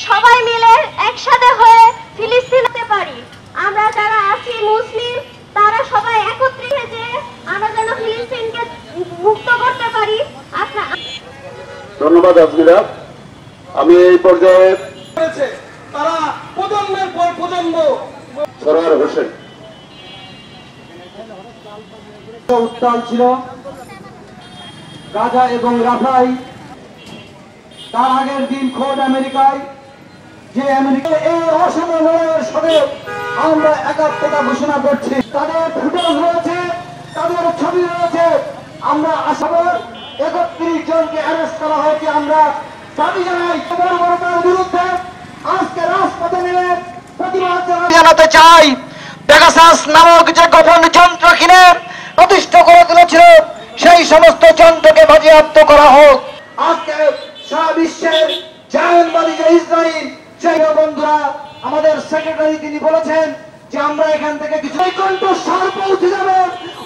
সবাই মিলে একসাথে হয়ে ফিলিস্তিনে পারি। আমরা যারা আছি মুসলিম তারা সবাই একত্রিত যে আমরা যেন ফিলিস্তিনকে মুক্ত করতে পারি। ধন্যবাদ আজমিরা। আমি এই পর্যায়ে তারা প্রজন্মের পর প্রজন্ম সরোয়ার হোসেন উত্তাল ছিল গাজা এবং রাফায়। তার আগের দিন খোদ আমেরিকায় যে আমেরিকা এই অসম লড়াইয়ের সাথে আমরা একাত্মতা ঘোষণা করছি। তাদের ফুটেজ রয়েছে, তাদের ছবি রয়েছে। আমরা আশাবাদ 31 জনকে অ্যারেস্ট করা হয়েছে। আমরা দাবি জানাই বর্বরতার বিরুদ্ধে আজকে রাজপথে নেমে প্রতিবাদ জানাতে চাই। পেগাসাস নামক যে গোপন যন্ত্র কিনে প্রতিষ্ঠা করে তুলেছিল সেই সমস্ত যন্ত্রকে বাজেয়াপ্ত করা হোক। আজকে সারা বিশ্বের জায়নবাদী যে ইসরায়েল সেই বন্ধুরা আমাদের সেক্রেটারি তিনি বলেছেন যে আমরা এখান থেকে কিছু কণ্ঠস্বর পৌঁছে যাবে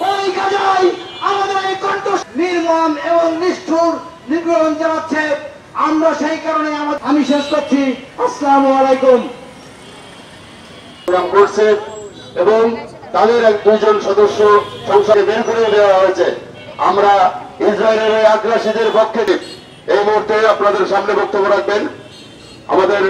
ওই গাজায়। আমাদের এই কণ্ঠ নির্মম এবং নিষ্ঠুর নিগ্রহণ জানাচ্ছে। আমরা সেই কারণে আমি শেষ করছি। আসসালামু আলাইকুম। করছে এবং তাদের 2জন সদস্য সংসদে বের করে দেওয়া হয়েছে। আমরা ইসরায়েলের এই আগ্রাসীদের পক্ষে এই মুহূর্তে আপনাদের সামনে বক্তব্য রাখবেন আমাদের